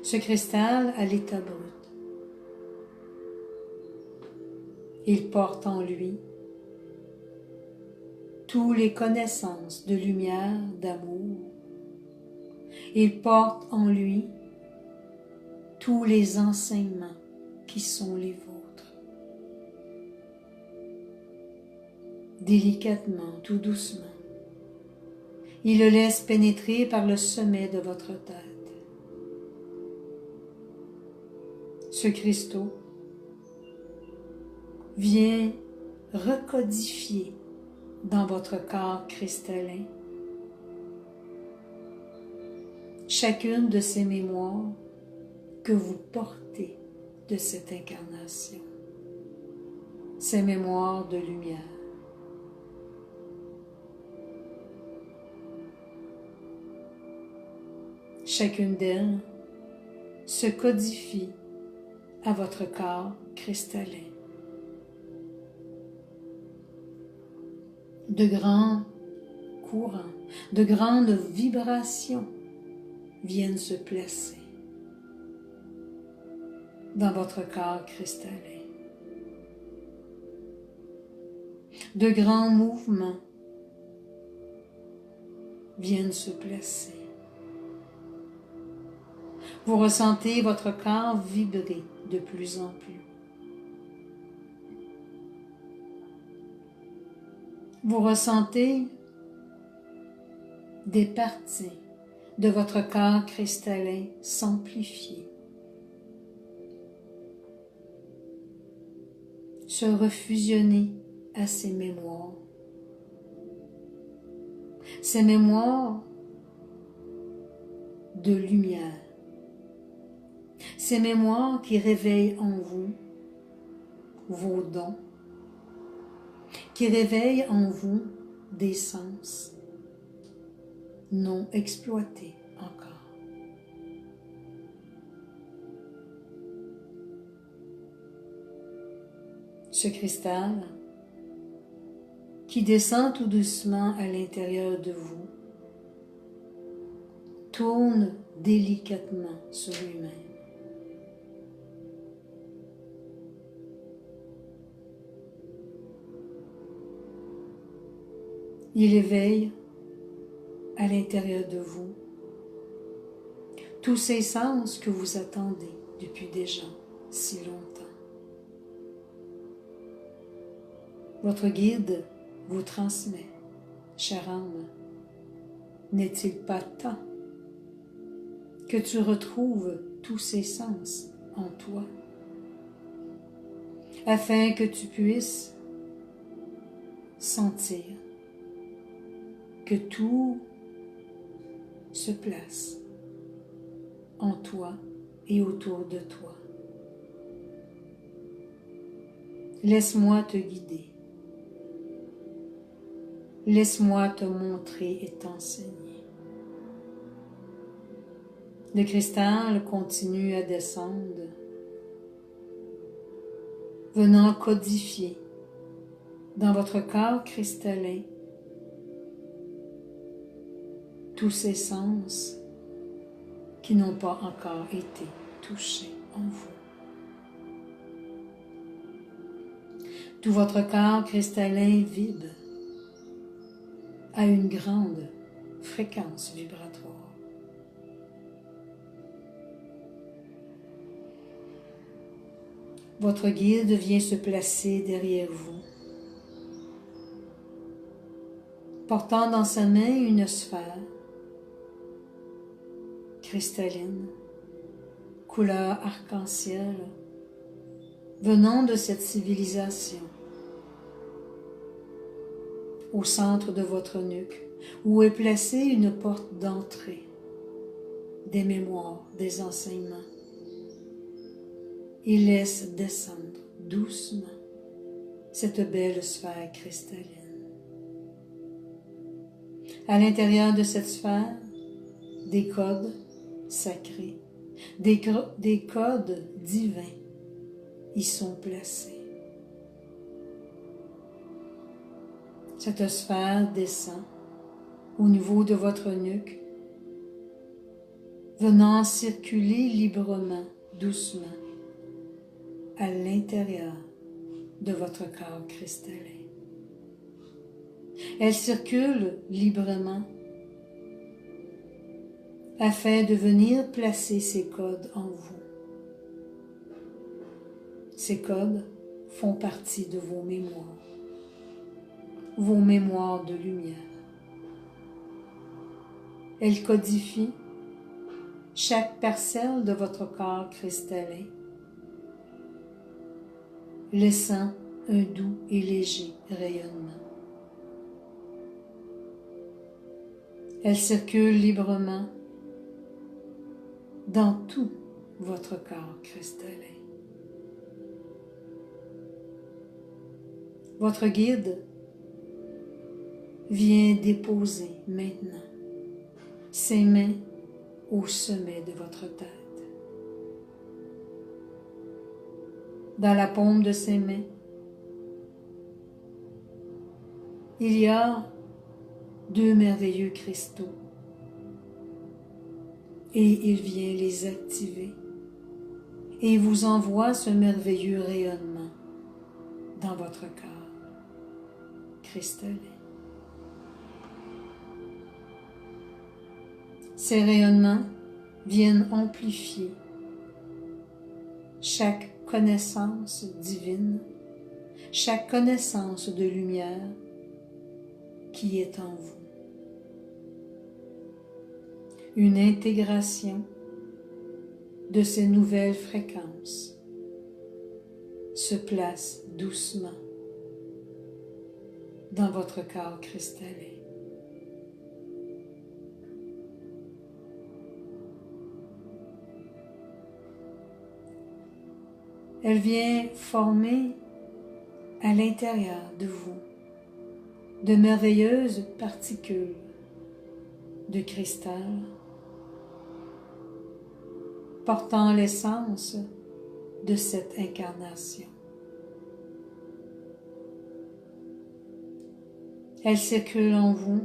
Ce cristal à l'état brut. Il porte en lui toutes les connaissances de lumière, d'amour. Il porte en lui tous les enseignements qui sont les vôtres. Délicatement, tout doucement, il le laisse pénétrer par le sommet de votre tête. Ce cristaux vient recodifier dans votre corps cristallin chacune de ces mémoires que vous portez de cette incarnation, ces mémoires de lumière. Chacune d'elles se codifie à votre corps cristallin. De grands courants, de grandes vibrations viennent se placer dans votre corps cristallin. De grands mouvements viennent se placer. Vous ressentez votre corps vibrer de plus en plus. Vous ressentez des parties de votre corps cristallin s'amplifier, se refusionner à ces mémoires. Ces mémoires de lumière. Ces mémoires qui réveillent en vous vos dons, qui réveille en vous des sens non exploités encore. Ce cristal qui descend tout doucement à l'intérieur de vous tourne délicatement sur lui-même. Il éveille à l'intérieur de vous tous ces sens que vous attendez depuis déjà si longtemps. Votre guide vous transmet, chère âme, n'est-il pas temps que tu retrouves tous ces sens en toi, afin que tu puisses sentir que tout se place en toi et autour de toi. Laisse-moi te guider. Laisse-moi te montrer et t'enseigner. Le cristal continue à descendre, venant codifier dans votre corps cristallin tous ces sens qui n'ont pas encore été touchés en vous. Tout votre corps cristallin vibre à une grande fréquence vibratoire. Votre guide vient se placer derrière vous, portant dans sa main une sphère cristalline, couleur arc-en-ciel, venant de cette civilisation. Au centre de votre nuque, où est placée une porte d'entrée, des mémoires, des enseignements. Il laisse descendre doucement cette belle sphère cristalline. À l'intérieur de cette sphère, des codes sacrés, des codes divins y sont placés. Cette sphère descend au niveau de votre nuque, venant circuler librement, doucement, à l'intérieur de votre corps cristallin. Elle circule librement afin de venir placer ces codes en vous. Ces codes font partie de vos mémoires de lumière. Elle codifie chaque parcelle de votre corps cristallin, laissant un doux et léger rayonnement. Elle circule librement dans tout votre corps cristallin. Votre guide vient déposer maintenant ses mains au sommet de votre tête. Dans la paume de ses mains, il y a 2 merveilleux cristaux et il vient les activer et vous envoie ce merveilleux rayonnement dans votre corps cristallin. Ces rayonnements viennent amplifier chaque connaissance divine, chaque connaissance de lumière qui est en vous. Une intégration de ces nouvelles fréquences se place doucement dans votre corps cristallin. Elle vient former à l'intérieur de vous de merveilleuses particules de cristal portant l'essence de cette incarnation. Elles circulent en vous,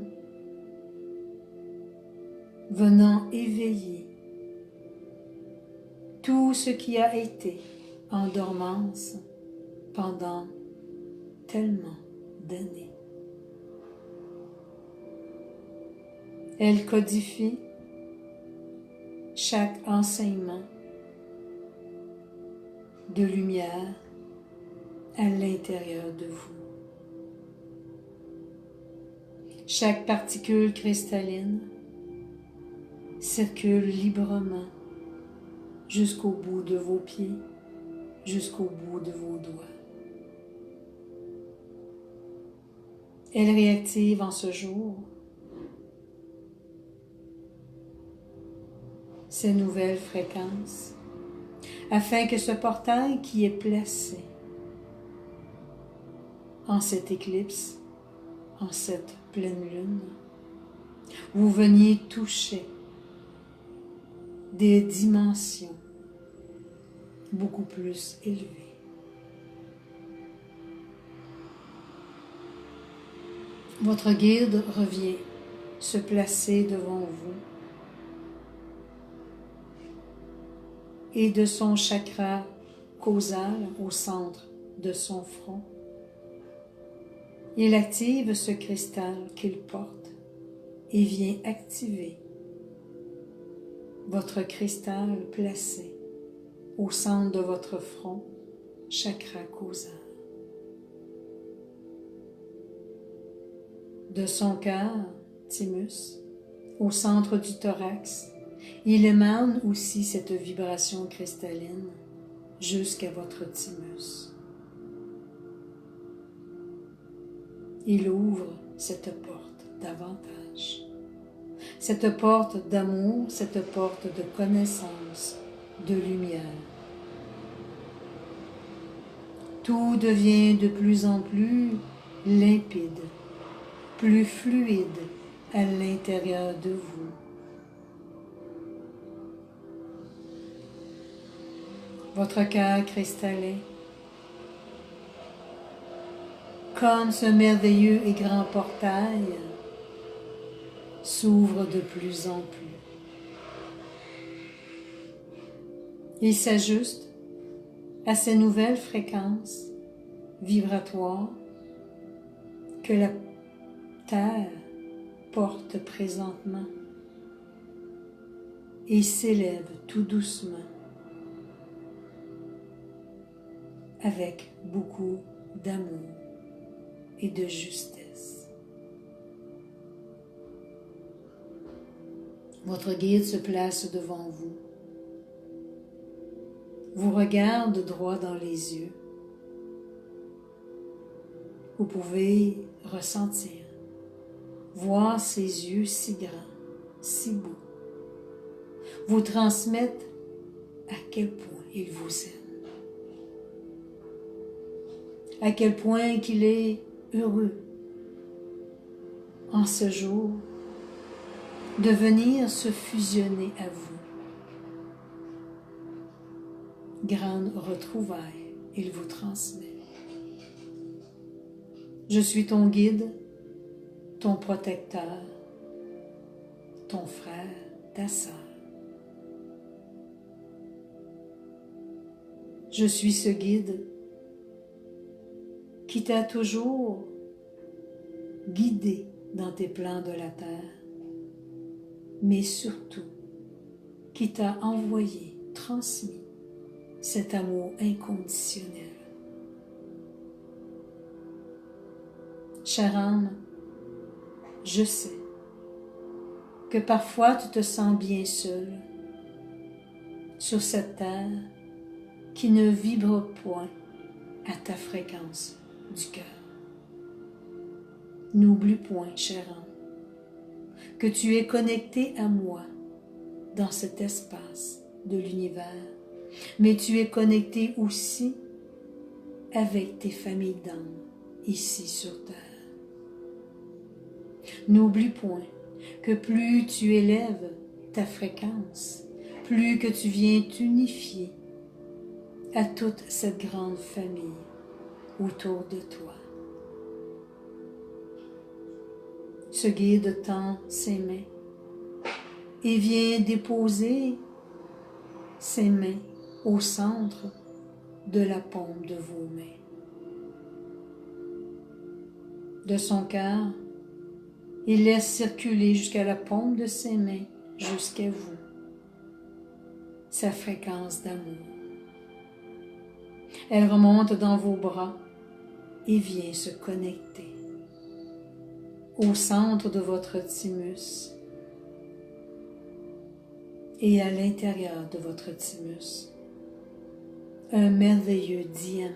venant éveiller tout ce qui a été en dormance pendant tellement d'années. Elle codifie chaque enseignement de lumière à l'intérieur de vous. Chaque particule cristalline circule librement jusqu'au bout de vos pieds, jusqu'au bout de vos doigts. Elle réactive en ce jour ces nouvelles fréquences afin que ce portail qui est placé en cette éclipse, en cette pleine lune, vous veniez toucher des dimensions beaucoup plus élevées. Votre guide revient se placer devant vous et de son chakra causal au centre de son front, il active ce cristal qu'il porte et vient activer votre cristal placé au centre de votre front, chakra causal. De son cœur, thymus, au centre du thorax, il émane aussi cette vibration cristalline jusqu'à votre thymus. Il ouvre cette porte davantage. Cette porte d'amour, cette porte de connaissance, de lumière. Tout devient de plus en plus limpide, plus fluide à l'intérieur de vous. Votre cœur cristallin, comme ce merveilleux et grand portail, s'ouvre de plus en plus. Il s'ajuste à ces nouvelles fréquences vibratoires que la Terre porte présentement et s'élève tout doucement avec beaucoup d'amour et de justesse. Votre guide se place devant vous, vous regarde droit dans les yeux. Vous pouvez ressentir, voir ses yeux si grands, si beaux, vous transmettre à quel point il vous aime, à quel point qu'il est heureux en ce jour de venir se fusionner à vous. Grande retrouvaille, il vous transmet. Je suis ton guide, ton protecteur, ton frère, ta sœur. Je suis ce guide qui t'a toujours guidé dans tes plans de la terre, mais surtout qui t'a envoyé, transmis cet amour inconditionnel. Chère âme, je sais que parfois tu te sens bien seule sur cette terre qui ne vibre point à ta fréquence du cœur. N'oublie point, chère âme, que tu es connecté à moi dans cet espace de l'univers, mais tu es connecté aussi avec tes familles d'âmes ici sur terre. N'oublie point que plus tu élèves ta fréquence, plus que tu viens t'unifier à toute cette grande famille autour de toi. Ce guide tend ses mains et vient déposer ses mains au centre de la paume de vos mains. De son cœur, il laisse circuler jusqu'à la paume de ses mains, jusqu'à vous, sa fréquence d'amour. Elle remonte dans vos bras et vient se connecter au centre de votre thymus et à l'intérieur de votre thymus. Un merveilleux diamant,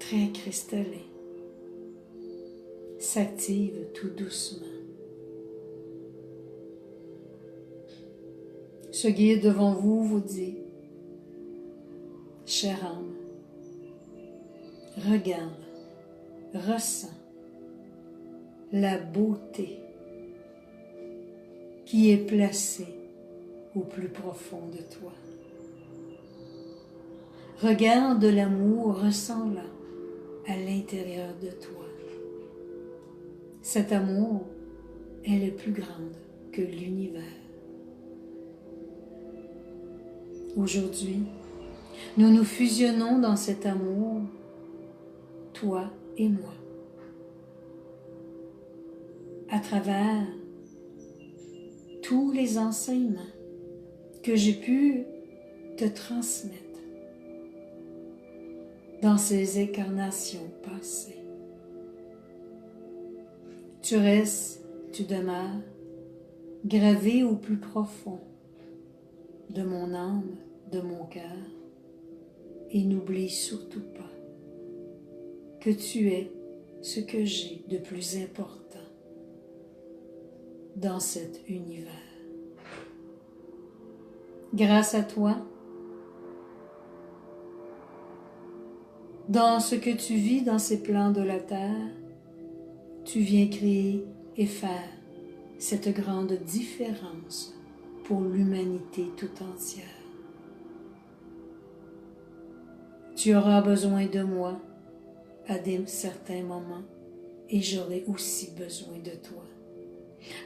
très cristallin, s'active tout doucement. Ce guide devant vous vous dit: chère âme, regarde, ressens la beauté qui est placée au plus profond de toi. Regarde l'amour, ressens-la à l'intérieur de toi. Cet amour, elle est plus grande que l'univers. Aujourd'hui, nous nous fusionnons dans cet amour, toi et moi, à travers tous les enseignements que j'ai pu te transmettre dans ces incarnations passées. Tu restes, tu demeures gravé au plus profond de mon âme, de mon cœur, et n'oublie surtout pas que tu es ce que j'ai de plus important dans cet univers. Grâce à toi, dans ce que tu vis dans ces plans de la terre, tu viens créer et faire cette grande différence pour l'humanité tout entière. Tu auras besoin de moi à certains moments et j'aurai aussi besoin de toi,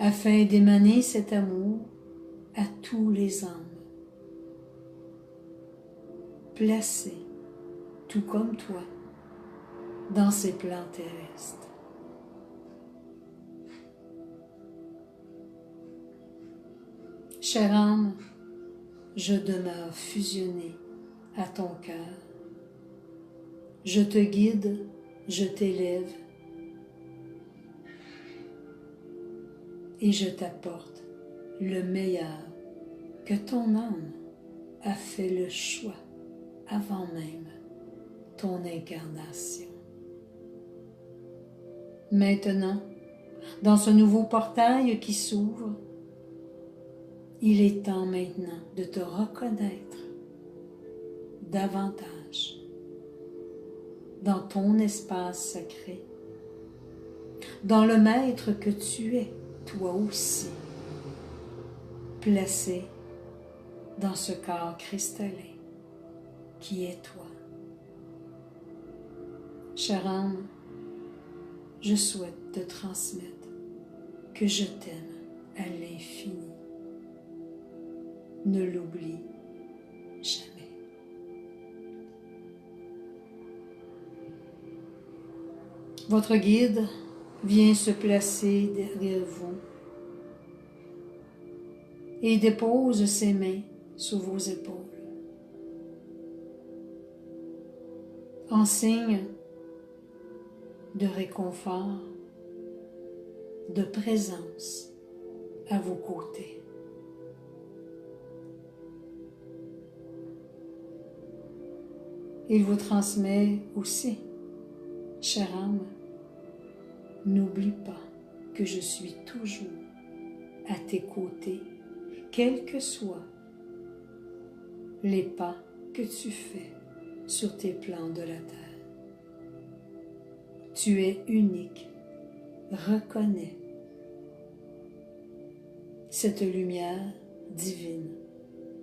afin d'émaner cet amour à tous les âmes, placés, tout comme toi, dans ces plans terrestres. Chère âme, je demeure fusionnée à ton cœur. Je te guide, je t'élève et je t'apporte le meilleur que ton âme a fait le choix avant même ton incarnation. Maintenant, dans ce nouveau portail qui s'ouvre, il est temps maintenant de te reconnaître davantage dans ton espace sacré, dans le maître que tu es, toi aussi, placé dans ce corps cristallin qui est toi. Chère âme, je souhaite te transmettre que je t'aime à l'infini. Ne l'oublie jamais. Votre guide vient se placer derrière vous et dépose ses mains sur vos épaules, en signe de réconfort, de présence à vos côtés. Il vous transmet aussi, chère âme, n'oublie pas que je suis toujours à tes côtés, quels que soient les pas que tu fais sur tes plans de la terre. Tu es unique reconnais cette lumière divine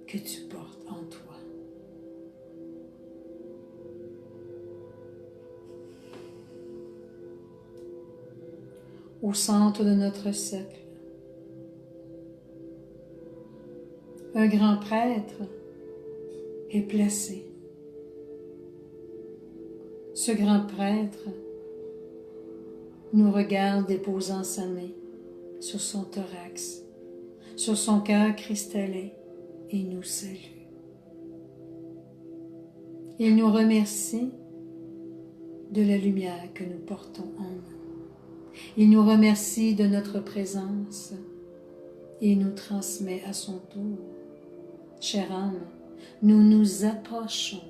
que tu portes en toi. Au centre de notre cercle, un grand prêtre est placé. Ce grand prêtre nous regarde déposant sa main sur son thorax, sur son cœur cristallin et nous salue. Il nous remercie de la lumière que nous portons en nous. Il nous remercie de notre présence et nous transmet à son tour. Chère âme, nous nous approchons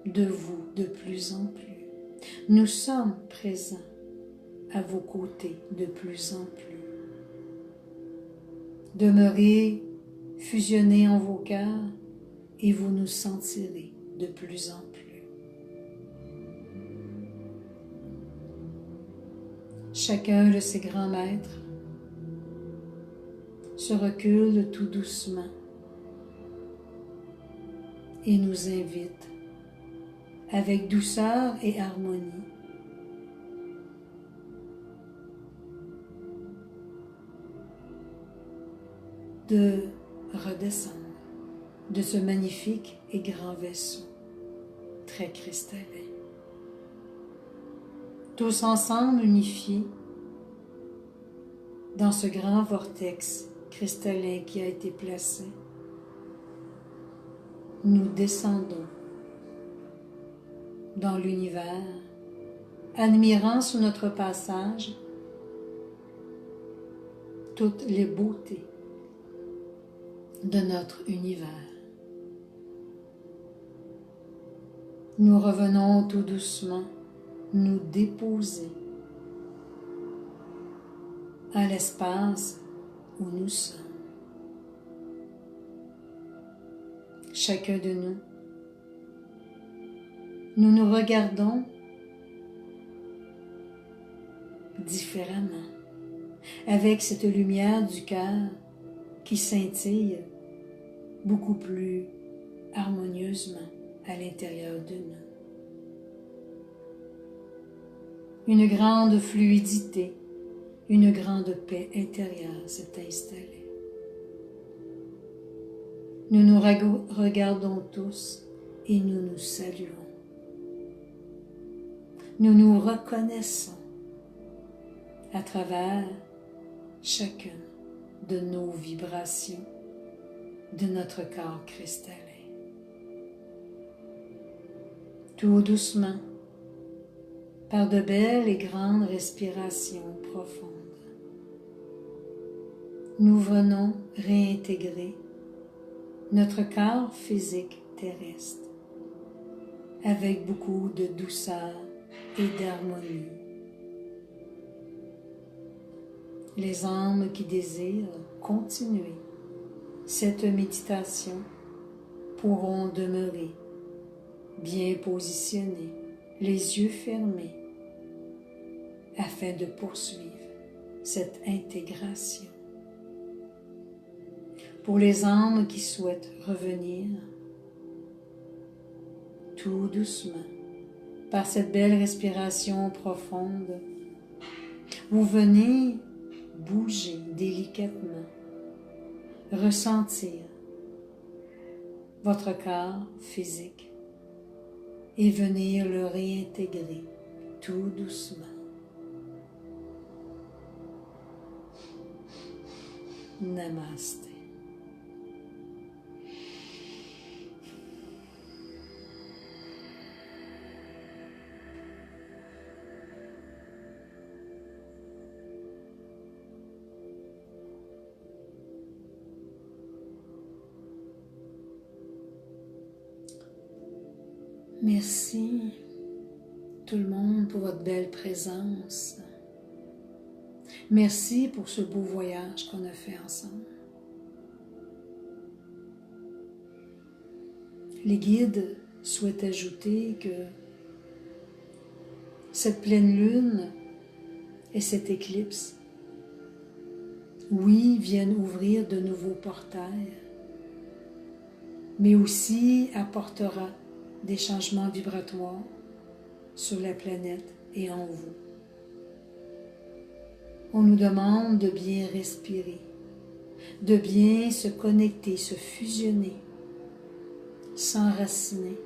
de vous de plus en plus. Nous sommes présents à vos côtés de plus en plus. Demeurez fusionnés en vos cœurs et vous nous sentirez de plus en plus. Chacun de ces grands maîtres se recule tout doucement et nous invite avec douceur et harmonie de redescendre de ce magnifique et grand vaisseau très cristallin. Tous ensemble unifiés dans ce grand vortex cristallin qui a été placé, nous descendons dans l'univers, admirant sur notre passage toutes les beautés de notre univers. Nous revenons tout doucement nous déposer à l'espace où nous sommes. Chacun de nous nous regardons différemment, avec cette lumière du cœur qui scintille beaucoup plus harmonieusement à l'intérieur de nous. Une grande fluidité, une grande paix intérieure s'est installée. Nous nous regardons tous et nous nous saluons. Nous nous reconnaissons à travers chacune de nos vibrations, de notre corps cristallin. Tout doucement, par de belles et grandes respirations profondes, nous venons réintégrer notre corps physique terrestre avec beaucoup de douceur et d'harmonie. Les âmes qui désirent continuer cette méditation pourront demeurer bien positionnés, les yeux fermés, afin de poursuivre cette intégration. Pour les âmes qui souhaitent revenir, tout doucement, par cette belle respiration profonde, vous venez bouger délicatement, ressentir votre corps physique et venir le réintégrer tout doucement. Namasté. Merci tout le monde pour votre belle présence. Merci pour ce beau voyage qu'on a fait ensemble. Les guides souhaitent ajouter que cette pleine lune et cette éclipse, oui, viennent ouvrir de nouveaux portails, mais aussi apportera des changements vibratoires sur la planète et en vous. On nous demande de bien respirer, de bien se connecter, se fusionner, s'enraciner,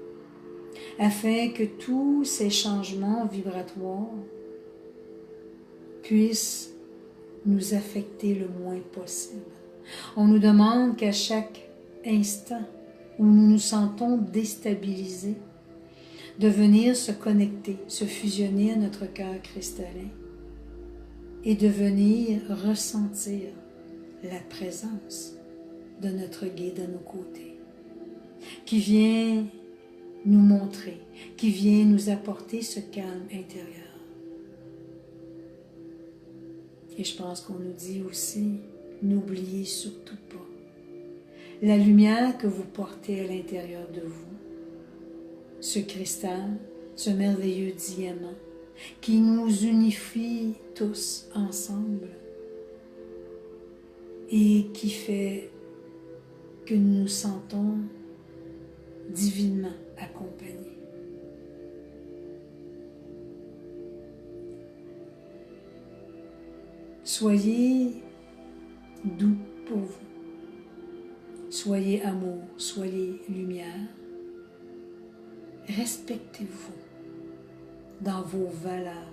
afin que tous ces changements vibratoires puissent nous affecter le moins possible. On nous demande qu'à chaque instant où nous nous sentons déstabilisés, de venir se connecter, se fusionner à notre cœur cristallin et de venir ressentir la présence de notre guide à nos côtés, qui vient nous montrer, qui vient nous apporter ce calme intérieur. Et je pense qu'on nous dit aussi, n'oubliez surtout pas la lumière que vous portez à l'intérieur de vous, ce cristal, ce merveilleux diamant qui nous unifie tous ensemble et qui fait que nous nous sentons divinement accompagnés. Soyez doux pour vous. Soyez amour, soyez lumière. Respectez-vous dans vos valeurs.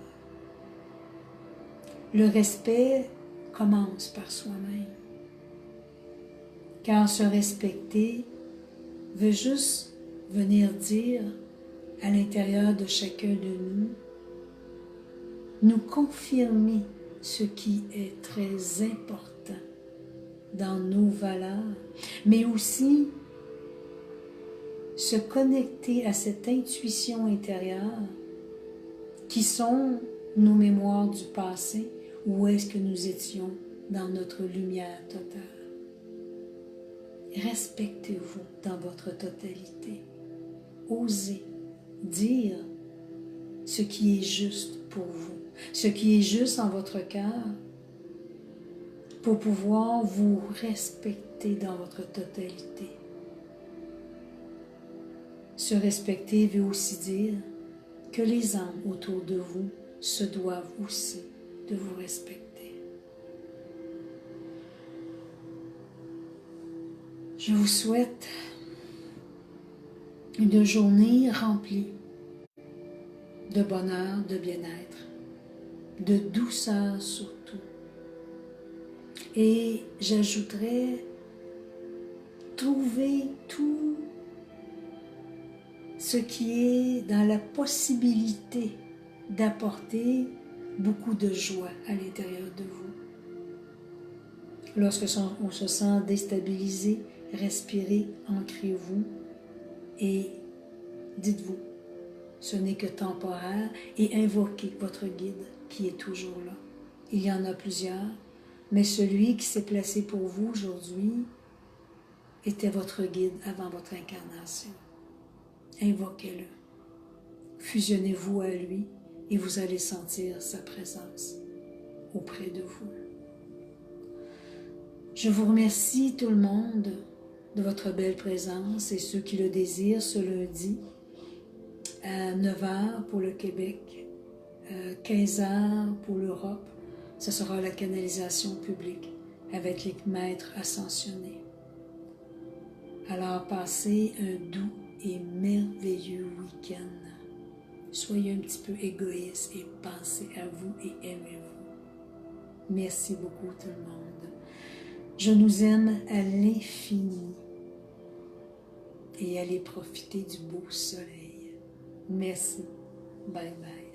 Le respect commence par soi-même. Car se respecter veut juste venir dire à l'intérieur de chacun de nous confirmer ce qui est très important dans nos valeurs, mais aussi se connecter à cette intuition intérieure qui sont nos mémoires du passé, où est-ce que nous étions dans notre lumière totale. Respectez-vous dans votre totalité. Osez dire ce qui est juste pour vous, ce qui est juste en votre cœur, pour pouvoir vous respecter dans votre totalité. Se respecter veut aussi dire que les âmes autour de vous se doivent aussi de vous respecter. Je vous souhaite une journée remplie de bonheur, de bien-être, de douceur surtout. Et j'ajouterais, trouver tout ce qui est dans la possibilité d'apporter beaucoup de joie à l'intérieur de vous. Lorsque on se sent déstabilisé, respirez, ancrez-vous et dites-vous, ce n'est que temporaire et invoquez votre guide qui est toujours là. Il y en a plusieurs, mais celui qui s'est placé pour vous aujourd'hui était votre guide avant votre incarnation. Invoquez-le, fusionnez-vous à lui et vous allez sentir sa présence auprès de vous. Je vous remercie tout le monde de votre belle présence et ceux qui le désirent ce lundi à 9h pour le Québec, 15h pour l'Europe. Ce sera la canalisation publique avec les maîtres ascensionnés. Alors passez un doux et merveilleux week-end. Soyez un petit peu égoïste et pensez à vous et aimez-vous. Merci beaucoup tout le monde. Je nous aime à l'infini et allez profiter du beau soleil. Merci. Bye bye.